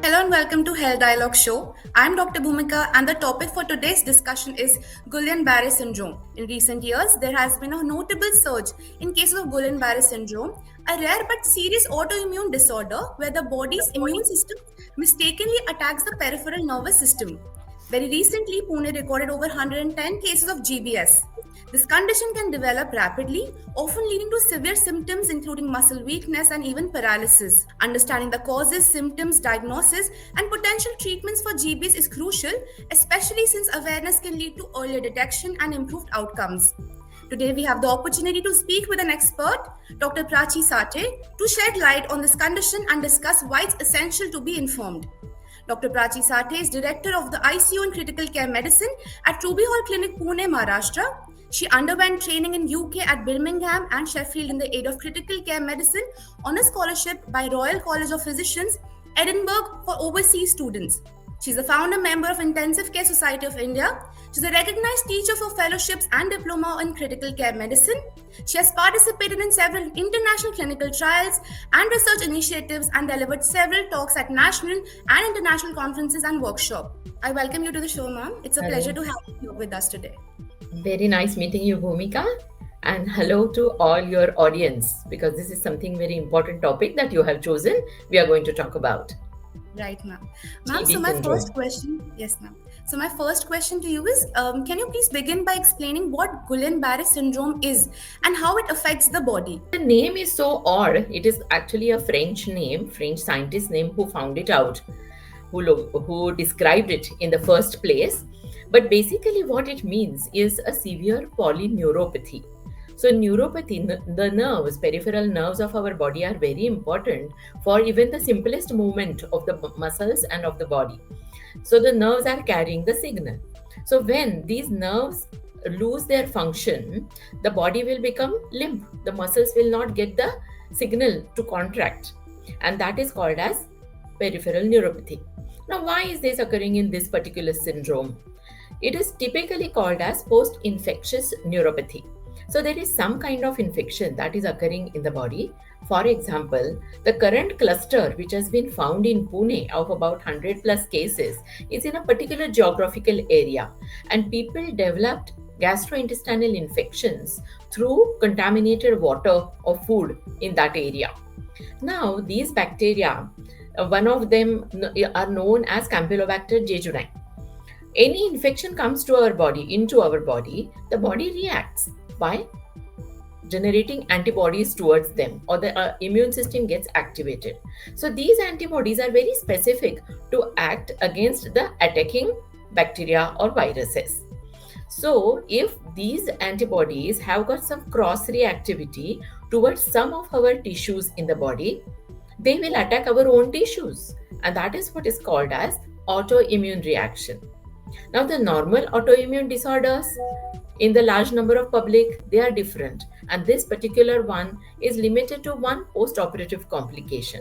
Hello and welcome to Health Dialogue Show. I'm Dr. Bhumika and the topic for today's discussion is Guillain-Barré syndrome. In recent years, there has been a notable surge in cases of Guillain-Barré syndrome, a rare but serious autoimmune disorder where the body's immune system mistakenly attacks the peripheral nervous system. Very recently, Pune recorded over 110 cases of GBS. This condition can develop rapidly, often leading to severe symptoms including muscle weakness and even paralysis. Understanding the causes, symptoms, diagnosis, and potential treatments for GBS is crucial, especially since awareness can lead to earlier detection and improved outcomes. Today, we have the opportunity to speak with an expert, Dr. Prachi Sate, to shed light on this condition and discuss why it's essential to be informed. Dr. Prachi Sate is Director of the ICU and Critical Care Medicine at Ruby Hall Clinic, Pune, Maharashtra. She underwent training in UK at Birmingham and Sheffield in the aid of critical care medicine on a scholarship by Royal College of Physicians, Edinburgh for overseas students. She's a founder member of Intensive Care Society of India. She's a recognized teacher for fellowships and diploma in critical care medicine. She has participated in several international clinical trials and research initiatives and delivered several talks at national and international conferences and workshops. I welcome you to the show, ma'am. It's a pleasure to have you with us today. Very nice meeting you, Bhumika. And hello to all your audience, because this is something very important topic that you have chosen. We are going to talk about. Right, ma'am. TB So my syndrome. first question, yes, ma'am. So my first question to you is, can you please begin by explaining what Guillain-Barré syndrome is and how it affects the body? The name is so odd. It is actually a French name, French scientist name who found it out, who described it in the first place. But basically, what it means is a severe polyneuropathy. So, neuropathy, the nerves, peripheral nerves of our body are very important for even the simplest movement of the muscles and of the body. So, the nerves are carrying the signal. So, when these nerves lose their function, the body will become limp. The muscles will not get the signal to contract, and that is called as peripheral neuropathy. Now, why is this occurring in this particular syndrome? It is typically called as post-infectious neuropathy. So there is some kind of infection that is occurring in the body. For example, the current cluster which has been found in Pune of about 100 plus cases is in a particular geographical area, and people developed gastrointestinal infections through contaminated water or food in that area. Now, these bacteria, one of them are known as Campylobacter jejuni. Any infection comes to our body, into our body, the body reacts by generating antibodies towards them, or the immune system gets activated. So these antibodies are very specific to act against the attacking bacteria or viruses. So if these antibodies have got some cross reactivity towards some of our tissues in the body, they will attack our own tissues, and that is what is called as autoimmune reaction. Now, the normal autoimmune disorders in the large number of public, they are different, and this particular one is limited to one post-operative complication.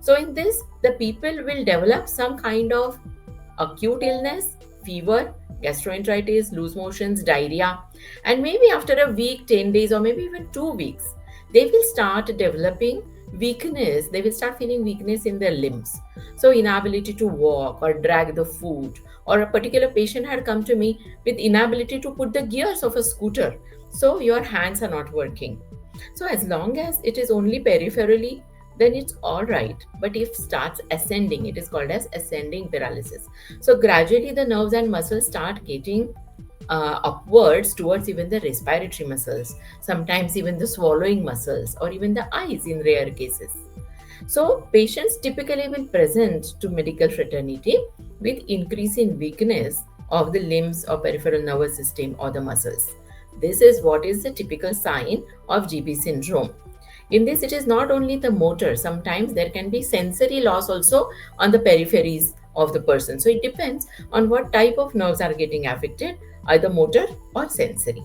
So in this, the people will develop some kind of acute illness, fever, gastroenteritis, loose motions, diarrhea, and maybe after a week, 10 days, or maybe even 2 weeks, they will start developing weakness. They will start feeling weakness in their limbs. So inability to walk or drag the foot, or a particular patient had come to me with inability to put the gears of a scooter. So your hands are not working. So as long as it is only peripherally, then it's all right. But if starts ascending, it is called as ascending paralysis. So gradually the nerves and muscles start getting upwards towards even the respiratory muscles, sometimes even the swallowing muscles, or even the eyes in rare cases. So patients typically will present to medical fraternity with increase in weakness of the limbs or peripheral nervous system or the muscles. This is what is the typical sign of GB syndrome. In this, it is not only the motor, sometimes there can be sensory loss also on the peripheries of the person. So it depends on what type of nerves are getting affected, either motor or sensory.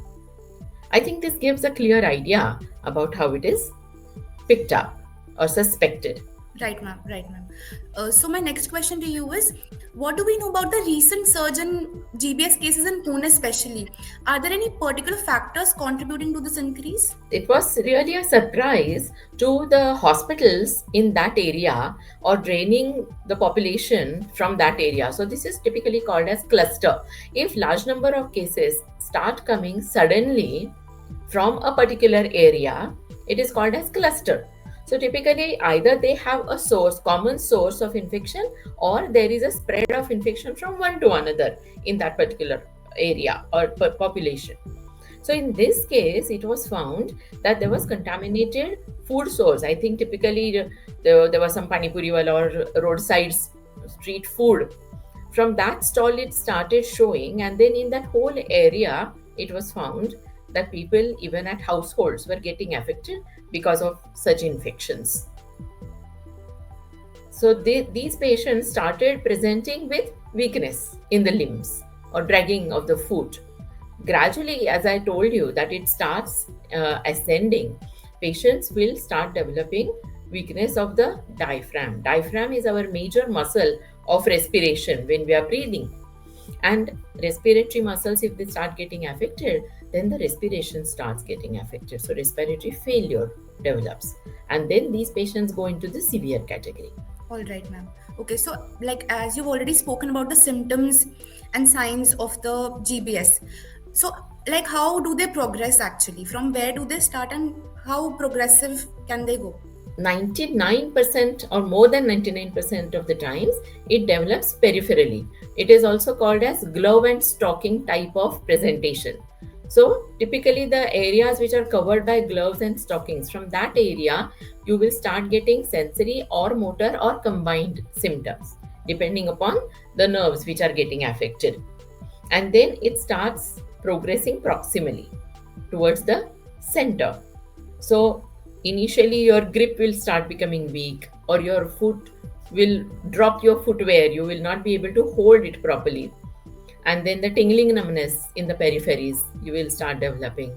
I think this gives a clear idea about how it is picked up or suspected. Right, ma'am. Right, ma'am. So my next question to you is, what do we know about the recent surge in GBS cases in Pune, especially? Are there any particular factors contributing to this increase? It was really a surprise to the hospitals in that area or draining the population from that area. So this is typically called as cluster. If large number of cases start coming suddenly from a particular area, it is called as cluster. So typically either they have a source, common source of infection, or there is a spread of infection from one to another in that particular area or population. So in this case, it was found that there was contaminated food source. I think typically there was some pani puri wala or roadside street food. From that stall, it started showing, and then in that whole area, it was found that people, even at households, were getting affected because of such infections. So these patients started presenting with weakness in the limbs or dragging of the foot. Gradually, as I told you, that it starts ascending, patients will start developing weakness of the diaphragm. Diaphragm is our major muscle of respiration when we are breathing. And respiratory muscles, if they start getting affected, then the respiration starts getting affected. So respiratory failure develops. And then these patients go into the severe category. All right, ma'am. Okay, so like as you've already spoken about the symptoms and signs of the GBS, so like how do they progress actually? From where do they start and how progressive can they go? 99% or more than 99% of the times it develops peripherally. It is also called as glove and stocking type of presentation. So typically the areas which are covered by gloves and stockings, from that area you will start getting sensory or motor or combined symptoms depending upon the nerves which are getting affected. And then it starts progressing proximally towards the center. So initially your grip will start becoming weak, or your foot will drop your footwear, you will not be able to hold it properly. And then the tingling numbness in the peripheries you will start developing.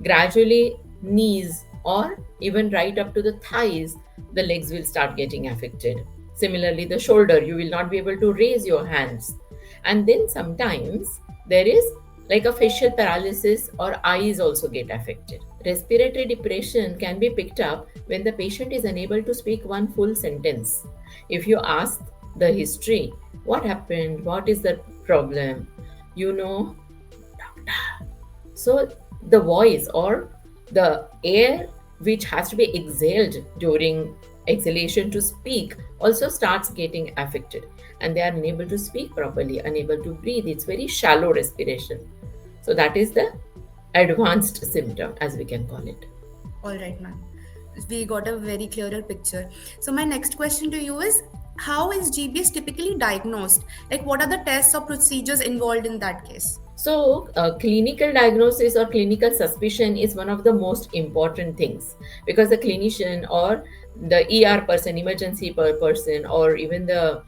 Gradually knees or even right up to the thighs, the legs will start getting affected. Similarly the shoulder, you will not be able to raise your hands. And then sometimes there is like a facial paralysis, or eyes also get affected. Respiratory depression can be picked up when the patient is unable to speak one full sentence. If you ask the history, what happened, what is the problem, you know, doctor. So the voice or the air which has to be exhaled during exhalation to speak also starts getting affected, and they are unable to speak properly, unable to breathe. It's very shallow respiration. So that is the advanced symptom, as we can call it. All right, ma'am. We got a very clearer picture. So my next question to you is, how is GBS typically diagnosed? Like what are the tests or procedures involved in that case? So, clinical diagnosis or clinical suspicion is one of the most important things, because the clinician or the ER person, emergency person, or even the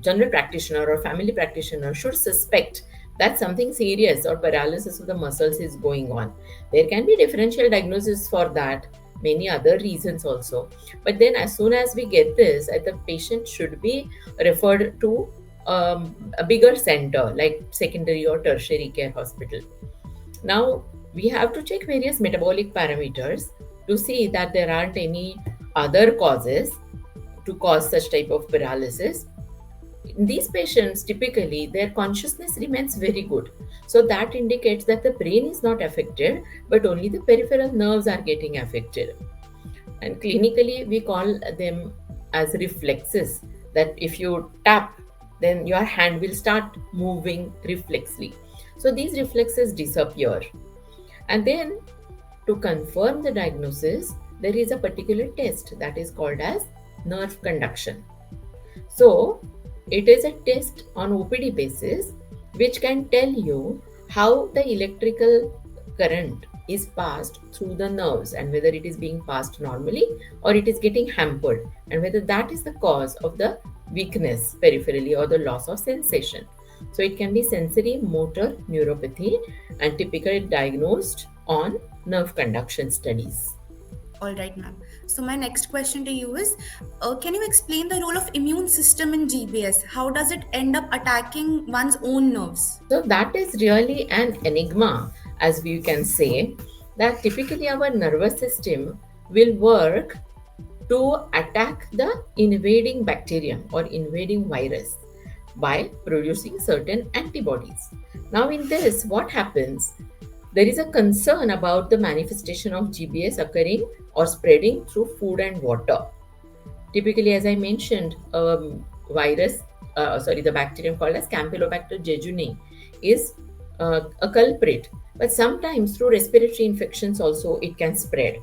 general practitioner or family practitioner should suspect that something serious or paralysis of the muscles is going on. There can be differential diagnosis for that, many other reasons also. But then, as soon as we get this, the patient should be referred to a bigger center like secondary or tertiary care hospital. Now, we have to check various metabolic parameters to see that there aren't any other causes to cause such type of paralysis. In these patients, typically their consciousness remains very good, so that indicates that the brain is not affected, but only the peripheral nerves are getting affected. And clinically we call them as reflexes, that if you tap, then your hand will start moving reflexly. So these reflexes disappear. And then to confirm the diagnosis, there is a particular test that is called as nerve conduction. So it is a test on OPD basis which can tell you how the electrical current is passed through the nerves, and whether it is being passed normally or it is getting hampered, and whether that is the cause of the weakness peripherally or the loss of sensation. So it can be sensory motor neuropathy and typically diagnosed on nerve conduction studies. All right, ma'am. So my next question to you is, can you explain the role of immune system in GBS? How does it end up attacking one's own nerves? So that is really an enigma, as we can say, that typically our nervous system will work to attack the invading bacterium or invading virus by producing certain antibodies. Now, in this, what happens? There is a concern about the manifestation of GBS occurring or spreading through food and water. Typically, as I mentioned, the bacterium called as Campylobacter jejuni is a culprit, but sometimes through respiratory infections also it can spread.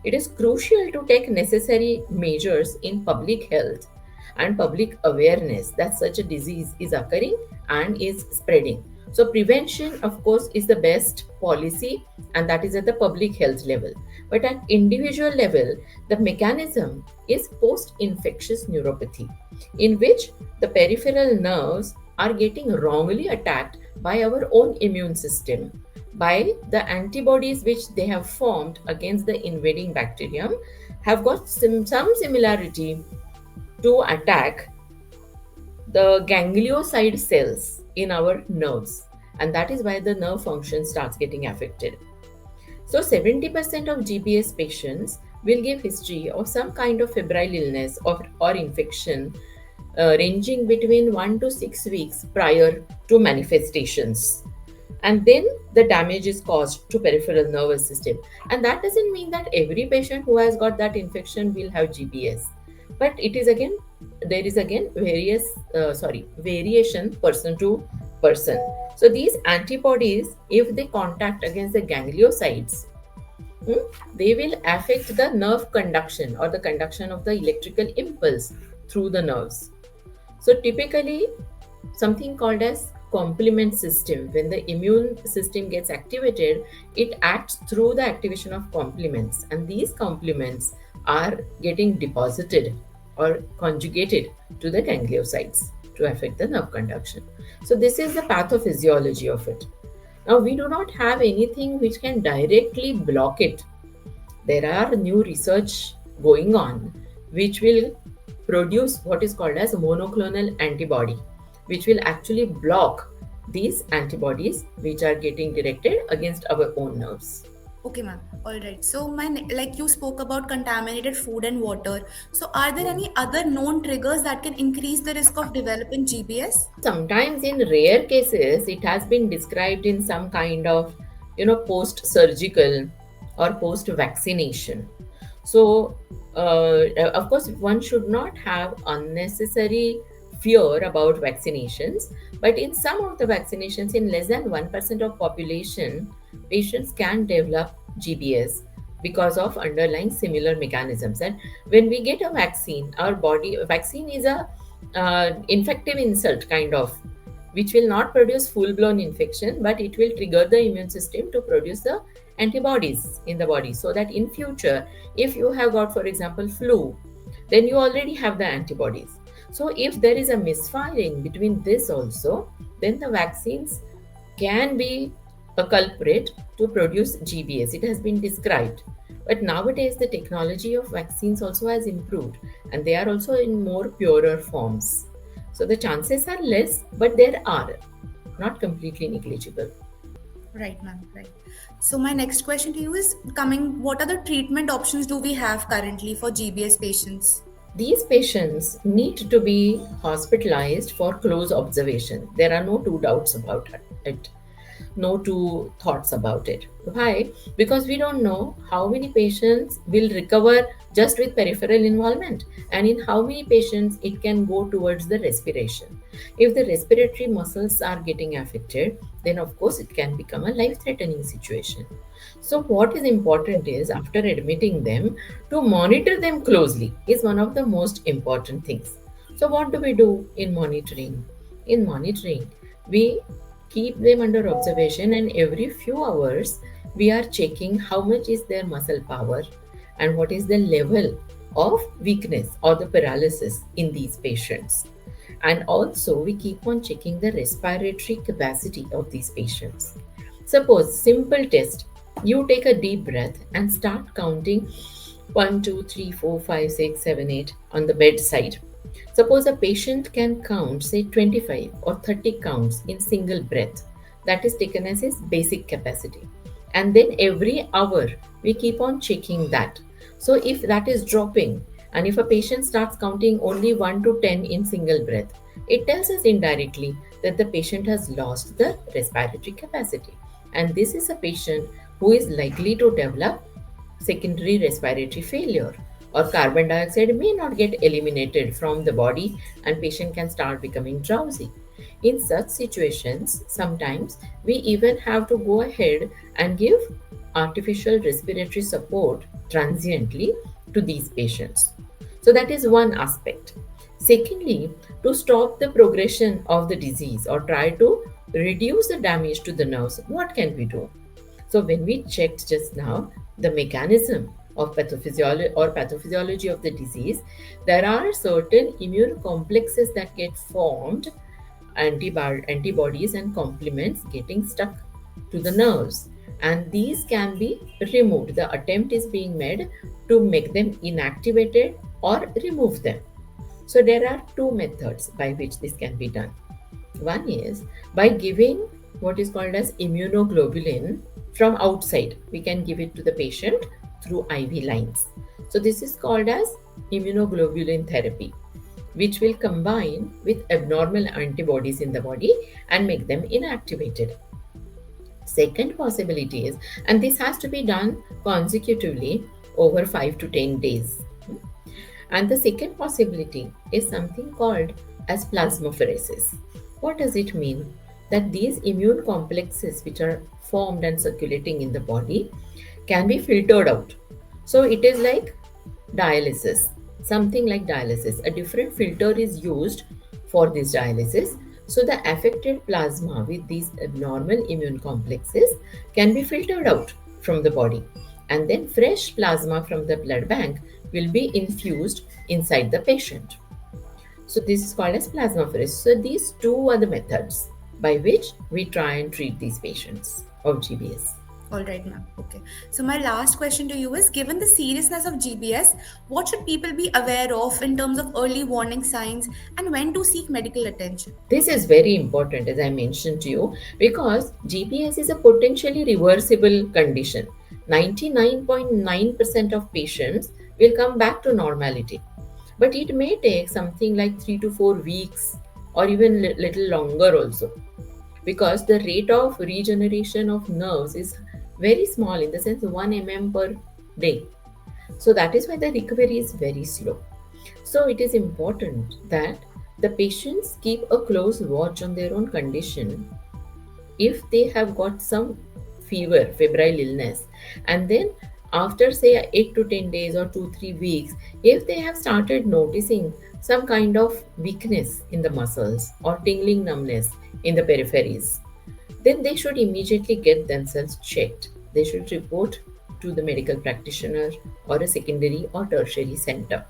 It is crucial to take necessary measures in public health and public awareness that such a disease is occurring and is spreading. So, prevention, of course, is the best policy, and that is at the public health level. But at individual level, the mechanism is post infectious neuropathy, in which the peripheral nerves are getting wrongly attacked by our own immune system, by the antibodies which they have formed against the invading bacterium, have got some similarity to attack the ganglioside cells in our nerves, and that is why the nerve function starts getting affected. So 70% of GBS patients will give history of some kind of febrile illness or infection ranging between 1 to 6 weeks prior to manifestations, and then the damage is caused to peripheral nervous system. And that doesn't mean that every patient who has got that infection will have GBS, but it is again, there is again variation person to person. So these antibodies, if they contact against the gangliosides, they will affect the nerve conduction or the conduction of the electrical impulse through the nerves. So typically, something called as complement system, when the immune system gets activated, it acts through the activation of complements, and these complements are getting deposited or conjugated to the gangliosides to affect the nerve conduction. So this is the pathophysiology of it. Now, we do not have anything which can directly block it. There are new research going on which will produce what is called as monoclonal antibody, which will actually block these antibodies which are getting directed against our own nerves. Okay, ma'am. All right. So, like you spoke about contaminated food and water. So, are there any other known triggers that can increase the risk of developing GBS? Sometimes in rare cases, it has been described in some kind of, post-surgical or post-vaccination. So, of course, one should not have unnecessary fear about vaccinations, but in some of the vaccinations, in less than 1% of population, patients can develop GBS because of underlying similar mechanisms. And when we get a vaccine, vaccine is a infective insult kind of, which will not produce full-blown infection, but it will trigger the immune system to produce the antibodies in the body, so that in future, if you have got, for example, flu, then you already have the antibodies. So if there is a misfiring between this also, then the vaccines can be a culprit to produce GBS. It has been described. But nowadays, the technology of vaccines also has improved, and they are also in more purer forms. So the chances are less, but there are, not completely negligible. Right, ma'am. Right. So, my next question to you is what are the treatment options do we have currently for GBS patients? These patients need to be hospitalized for close observation. There are no two doubts about it, no two thoughts about it. Why? Because we don't know how many patients will recover just with peripheral involvement, and in how many patients it can go towards the respiration. If the respiratory muscles are getting affected, then of course it can become a life-threatening situation. So what is important is, after admitting them, to monitor them closely is one of the most important things. So what do we do in monitoring? In monitoring, we keep them under observation, and every few hours we are checking how much is their muscle power and what is the level of weakness or the paralysis in these patients. And also we keep on checking the respiratory capacity of these patients. Suppose, simple test, you take a deep breath and start counting 1, 2, 3, 4, 5, 6, 7, 8 on the bedside. Suppose a patient can count, say 25 or 30 counts in single breath. That is taken as his basic capacity. And then every hour we keep on checking that. So if that is dropping, and if a patient starts counting only 1 to 10 in single breath, it tells us indirectly that the patient has lost the respiratory capacity. And this is a patient who is likely to develop secondary respiratory failure, or carbon dioxide may not get eliminated from the body and patient can start becoming drowsy. In such situations, sometimes we even have to go ahead and give artificial respiratory support transiently to these patients. So that is one aspect. Secondly, to stop the progression of the disease or try to reduce the damage to the nerves, what can we do? So when we checked just now the mechanism of pathophysiology of the disease, there are certain immune complexes that get formed, antibodies and complements getting stuck to the nerves, and these can be removed. The attempt is being made to make them inactivated or remove them. So there are two methods by which this can be done. One is by giving what is called as immunoglobulin from outside. We can give it to the patient through IV lines. So this is called as immunoglobulin therapy, which will combine with abnormal antibodies in the body and make them inactivated. Second possibility is, and this has to be done consecutively over 5 to 10 days. And the second possibility is something called as plasmapheresis. What does it mean? That these immune complexes which are formed and circulating in the body can be filtered out. So it is like dialysis, something like dialysis. A different filter is used for this dialysis. So the affected plasma with these abnormal immune complexes can be filtered out from the body, and then fresh plasma from the blood bank will be infused inside the patient. So this is called as plasmapheresis. So these two are the methods by which we try and treat these patients of GBS. All right, ma'am. Okay. So my last question to you is, given the seriousness of GBS, what should people be aware of in terms of early warning signs and when to seek medical attention? This is very important, as I mentioned to you, because GBS is a potentially reversible condition. 99.9% of patients will come back to normality, but it may take something like 3 to 4 weeks or even little longer also, because the rate of regeneration of nerves is very small, in the sense 1 mm per day. So that is why the recovery is very slow. So it is important that the patients keep a close watch on their own condition. If they have got some fever, febrile illness, and then after say 8 to 10 days or 2 3 weeks, if they have started noticing some kind of weakness in the muscles or tingling numbness in the peripheries, then they should immediately get themselves checked. They should report to the medical practitioner or a secondary or tertiary center.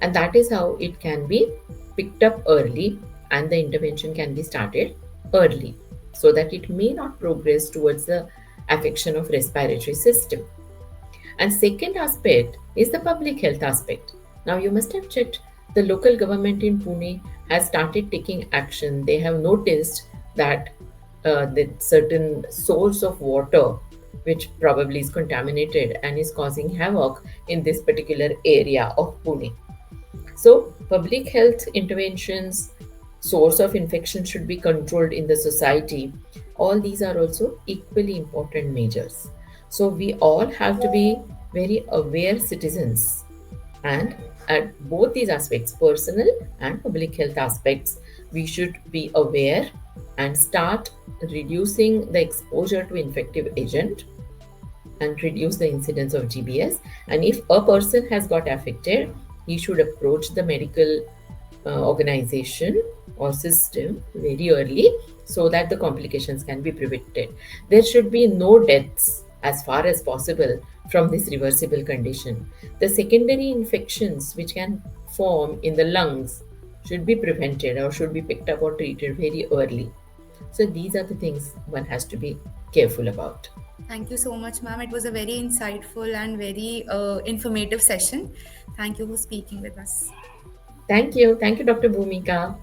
And that is how it can be picked up early and the intervention can be started early, so that it may not progress towards the affection of respiratory system. And second aspect is the public health aspect. Now you must have checked, the local government in Pune has started taking action. They have noticed that the certain source of water which probably is contaminated and is causing havoc in this particular area of Pune. So public health interventions, source of infection should be controlled in the society. All these are also equally important measures. So we all have to be very aware citizens, and at both these aspects, personal and public health aspects, we should be aware and start reducing the exposure to infective agent and reduce the incidence of GBS. And if a person has got affected, he should approach the medical organization or system very early, so that the complications can be prevented. There should be no deaths as far as possible from this reversible condition. The secondary infections which can form in the lungs should be prevented or should be picked up or treated very early. So these are the things one has to be careful about. Thank you so much, ma'am. It was a very insightful and very informative session. Thank you for speaking with us. Thank you. Thank you, Dr. Bhumika.